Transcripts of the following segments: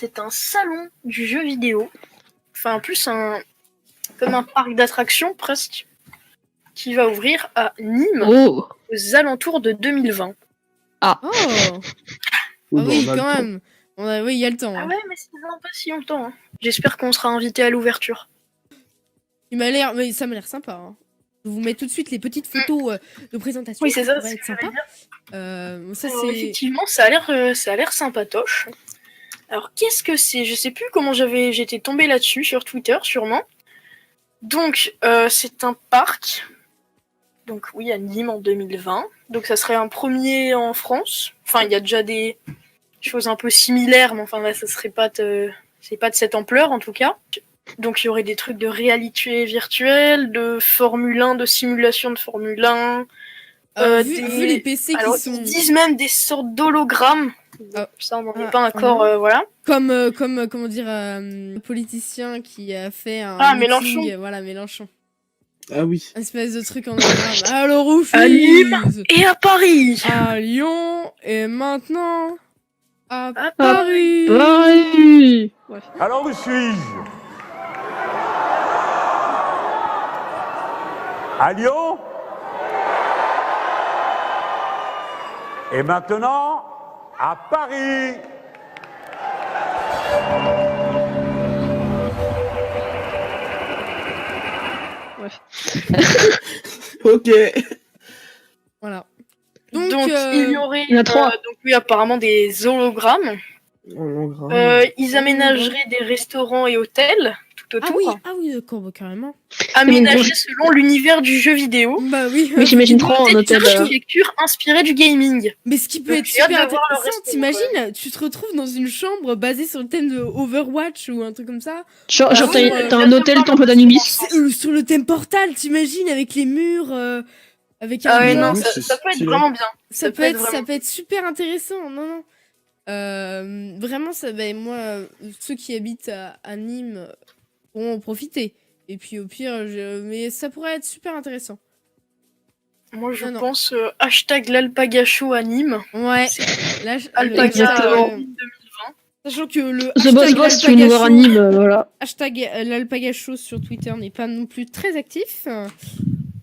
c'est un salon du jeu vidéo. Enfin, en plus, comme un parc d'attractions presque, qui va ouvrir à Nîmes aux alentours de 2020. Ah. Oh. Ah oui, quand même. Oui, il y a le temps. Ah ouais, mais c'est vraiment pas si longtemps. Hein. J'espère qu'on sera invité à l'ouverture. Ça m'a l'air sympa. Hein. Je vous mets tout de suite les petites photos de présentation. Oui, c'est ça. Ça va être sympa. Effectivement, ça a l'air sympatoche. Alors, qu'est-ce que c'est? Je sais plus comment j'étais tombée là-dessus, sur Twitter, sûrement. Donc, c'est un parc. Donc, oui, à Nîmes en 2020. Donc, ça serait un premier en France. Enfin, il y a déjà des choses un peu similaires, mais enfin, là, ça serait c'est pas de cette ampleur, en tout cas. Donc, il y aurait des trucs de réalité virtuelle, de Formule 1, de simulation de Formule 1. Vu les PC Alors, qui sont... ils disent même des sortes d'hologrammes. Ça, on n'en est pas encore, voilà. Comme comment dire, un politicien qui a fait un meeting, Mélenchon. Voilà, Mélenchon. Ah oui. Un espèce de truc en hologramme. Alors, où à Nîmes et à Paris. À Lyon, et maintenant... à Paris. Paris. Ouais. Alors, où suis-je? À Lyon? Et maintenant, à Paris. Ok. Voilà. Donc il y aurait il y en a 3. donc oui, apparemment des hologrammes. Ils aménageraient des restaurants et hôtels tout autour. Ah oui, d'accord, carrément. Aménagés selon l'univers du jeu vidéo. Bah oui. Mais j'imagine trop en hôtel. Architecture inspirée du gaming. Mais ce qui peut être super intéressant, t'imagines, tu te retrouves dans une chambre basée sur le thème de Overwatch ou un truc comme ça. Genre t'as un hôtel temple d'Anubis. Sur le thème Portal, t'imagines, avec les murs, avec un... Ah ouais, non, ça peut être vraiment bien. Ça peut être super intéressant, non. Vraiment, moi, ceux qui habitent à Nîmes pourront en profiter. Et puis au pire, mais ça pourrait être super intéressant. Moi, je pense hashtag l'Alpaga Show à Nîmes. Ouais. Alpaga 2020. Sachant que le The Boss, tu veux nous voir à Nîmes, voilà. Hashtag l'Alpaga Show sur Twitter n'est pas non plus très actif. On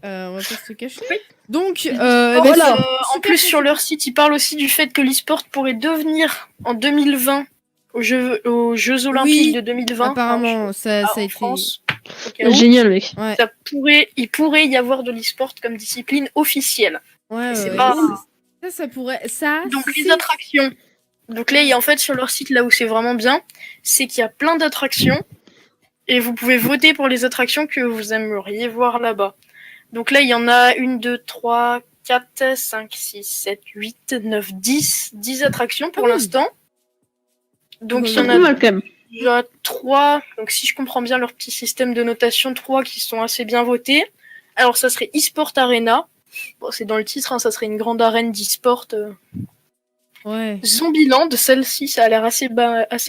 va pas se cacher. Oui. Donc, voilà. En plus, sur leur site, ils parlent aussi du fait que l'e-sport pourrait devenir en 2020 aux Jeux Olympiques de 2020. Apparemment, ça a été France. Génial, mec. Ouais. Il pourrait y avoir de l'e-sport comme discipline officielle. Ouais, ça pourrait. Donc les attractions. Donc là, en fait, sur leur site, là où c'est vraiment bien, c'est qu'il y a plein d'attractions et vous pouvez voter pour les attractions que vous aimeriez voir là-bas. Donc là, il y en a 1, 2, 3, 4, 5, 6, 7, 8, 9, 10. 10 attractions pour l'instant. Donc il y en a déjà 3. Donc si je comprends bien leur petit système de notation, 3 qui sont assez bien votés. Alors ça serait eSport Arena. Bon, c'est dans le titre, hein, ça serait une grande arène d'e-sport. Ouais. Zombieland, celle-ci, ça a l'air assez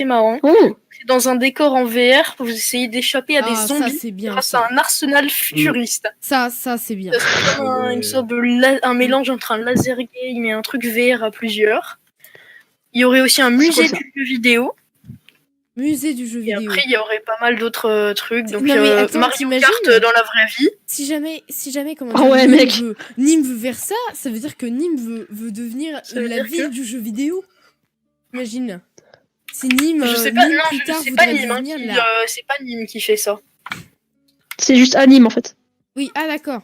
marrant. C'est dans un décor en VR, vous essayez d'échapper à des zombies grâce à un arsenal futuriste. Ça c'est bien. C'est comme une sorte de un mélange entre un laser game et un truc VR à plusieurs. Il y aurait aussi un musée du jeu vidéo. Musée du jeu vidéo. Et après, il y aurait pas mal d'autres trucs. Donc, Mario Kart dans la vraie vie. Si jamais comment Nîmes veut faire ça, ça veut dire que Nîmes veut devenir la ville du jeu vidéo. Imagine. C'est Nîmes. Je sais pas, c'est pas Nîmes. C'est pas Nîmes qui fait ça. C'est juste à Nîmes en fait. Oui, d'accord.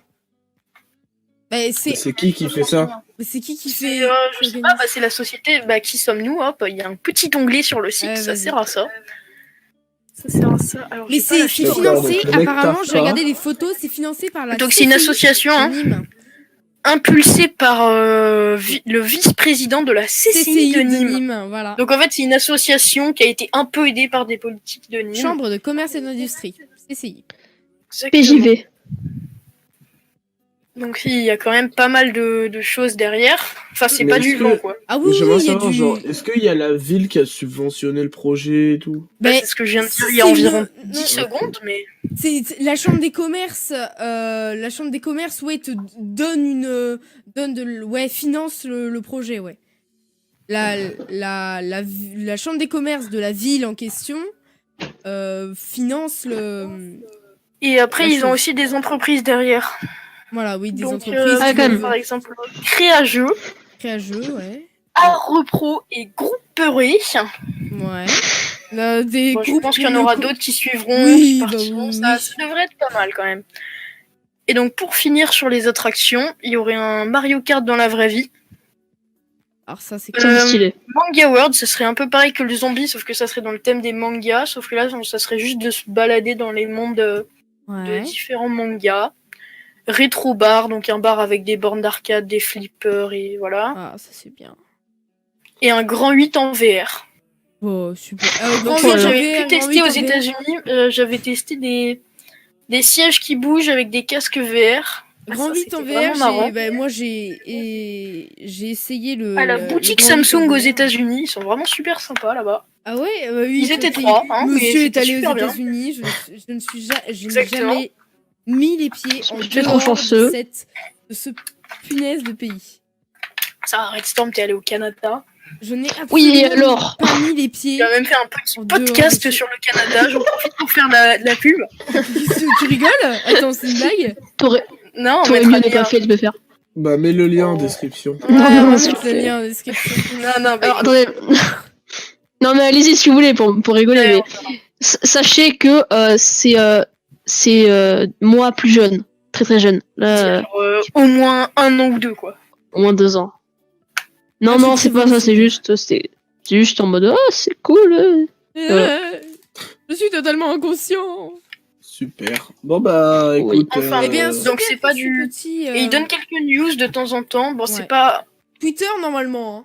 C'est qui fait ça? C'est qui fait je sais pas, c'est la société. Qui sommes-nous? Hop, il y a un petit onglet sur le site, ça sert à ça. Ça sert à ça. Alors, mais c'est financé, apparemment, j'ai regardé les photos, c'est financé par la Donc c'est une association impulsée par le vice-président de la CCI de Nîmes. Voilà. Donc en fait, c'est une association qui a été un peu aidée par des politiques de Nîmes. Chambre de commerce et d'industrie, CCI. PJV. Donc il y a quand même pas mal de choses derrière. Enfin, c'est pas du vent, quoi. Ah oui, est-ce qu'il y a la ville qui a subventionné le projet et tout? C'est ce que je viens de dire il y a environ 10 secondes, mais... C'est la chambre des commerces, te donne finance le projet, ouais. la chambre des commerces de la ville en question finance le. Et après, La ils ont chose. aussi des entreprises derrière. Voilà, oui, des Donc, entreprises Ah, qui quand même. par exemple, Créageux, créent un jeu, ouais. Repro et Grouperie. Ouais. Des Bon, je groupes pense qu'il y en aura locaux. d'autres qui suivront, Oui, qui bah partiront. oui, Ça oui. devrait être pas mal quand même. Et donc, pour finir sur les attractions, il y aurait un Mario Kart dans la vraie vie. Alors ça, c'est Ça, c'est stylé. Manga World, ce serait un peu pareil que le zombie, sauf que ça serait dans le thème des mangas. Sauf que là, ça serait juste de se balader dans les mondes de ouais. différents mangas. Rétro bar, donc un bar avec des bornes d'arcade, des flippers et voilà. Ah, ça c'est bien. Et un grand 8 en VR. Oh, super. Donc Grand ça, huit j'avais en VR, pu grand tester huit aux en VR. États-Unis. J'avais testé des sièges qui bougent avec des casques VR. Grand Ça, 8 en c'était vraiment VR, marrant. moi j'ai essayé le. À la le boutique grand 8 en Samsung aux VR. États-unis, ils sont vraiment super sympas là-bas. Ah ouais, oui, Ils étaient ok. 3, hein, mais Monsieur est c'était allé aux super bien. États-Unis. Je n'ai Exactement. jamais mis les pieds en Tu es trop dehors chanceux. de ce punaise de pays. Ça, Redstorm, t'es allé au Canada. Je n'ai Oui, absolument alors. pas mis les pieds. Il a même fait un petit En dehors podcast de- sur le Canada. J'en profite pour faire de la pub. Tu rigoles? Attends, c'est une blague? T'aurais Non, on t'aurais mettra mieux le ne pas lien. fait de le faire. Bah, mets le lien en Oh. description. Ouais, on va S'il mettre vous le plaît. lien en description. Non, Alors, attendez. Non, mais allez-y si vous voulez pour rigoler, Ouais, mais sachez que c'est moi plus jeune. Très très jeune. Là, genre, au moins 1 an ou 2, quoi. au moins 2 ans. Non, Ah, non, tu c'est pas ça, révolutionnaire. c'est juste en mode, oh, c'est cool. Je suis totalement inconscient. Super. Bon, bah, Oui. écoute. Enfin, Eh bien, donc c'est pas du- petit. Et il donne quelques news de temps en temps. Bon, Ouais. c'est pas. Twitter normalement. Hein.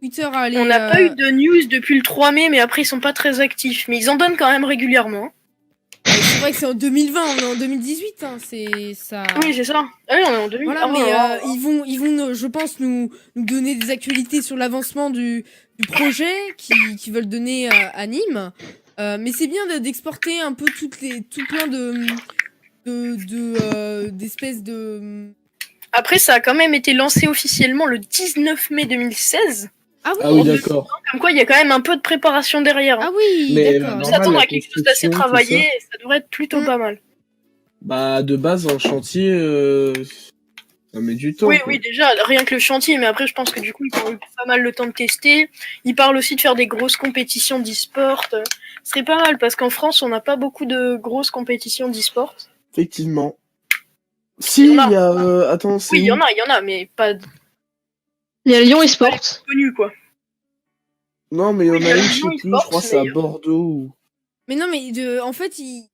Twitter a allé. On n'a pas eu de news depuis le 3 mai, mais après ils sont pas très actifs. Mais ils en donnent quand même régulièrement. C'est vrai que c'est en 2020, on est en 2018. Hein. C'est ça. Oui, c'est ça. Ah oui, on est en 2000. Voilà, Ah, mais voilà. ils vont, je pense, nous donner des actualités sur l'avancement du projet qui veulent donner à Nîmes. Mais c'est bien d'exporter un peu tout plein d'espèces de. Après, ça a quand même été lancé officiellement le 19 mai 2016. Ah oui, Ah oui, d'accord. Comme quoi, il y a quand même un peu de préparation derrière. ah Hein. oui, Mais, d'accord. On normal, s'attendre la à quelque chose d'assez construction, tout travaillé, ça. et ça devrait être plutôt Mm. pas mal. Bah, de base, en chantier, ça met du temps. Oui, quoi. oui, déjà, rien que le chantier, mais après, je pense que du coup, ils ont eu pas mal le temps de tester. Ils parlent aussi de faire des grosses compétitions d'e-sport. Ce serait pas mal, parce qu'en France, on n'a pas beaucoup de grosses compétitions d'e-sport. Effectivement. Si, Il il y en a. y a. Attends, c'est Oui, il où y en a, mais pas Il y a Lyon Esport. connues, quoi. Non, mais il y en Oui, il y a a une, le je sais Lyon plus, je eSports, crois que c'est à mais- Bordeaux. Ou... Mais non, mais en fait, il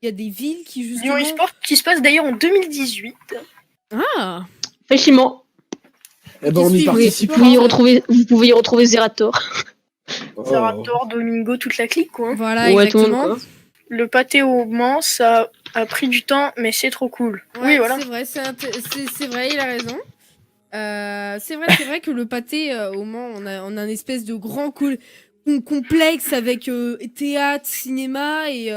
y a des villes qui Lyon justement. eSport qui se passe d'ailleurs en 2018. Ah. Effectivement. Eh ben, on y suivent Oui, participe. vous pouvez y retrouver Zerator. Oh. Zerator, Domingo, toute la clique, quoi. Voilà, Ouais, tout le monde, exactement. quoi. Le pâté au Mans, ça a pris du temps, mais c'est trop cool. Ouais, Oui, voilà. c'est vrai, c'est vrai, il a raison. C'est vrai que le pâté, au Mans, on a un espèce de grand complexe avec théâtre, cinéma, et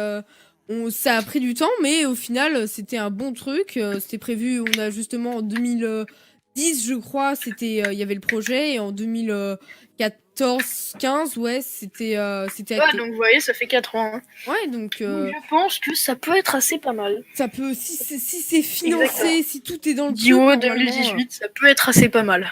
ça a pris du temps, mais au final, c'était un bon truc. C'était prévu, on a justement en 2010, je crois, il y avait le projet, et en 2014-15, ouais, c'était Ouais, acté. donc vous voyez, ça fait 4 ans. Hein. Ouais, donc Donc, je pense que ça peut être assez pas mal. ça peut, si c'est financé, Exactement. si tout est dans le truc, Dio normalement, 2018, ça peut être assez pas mal.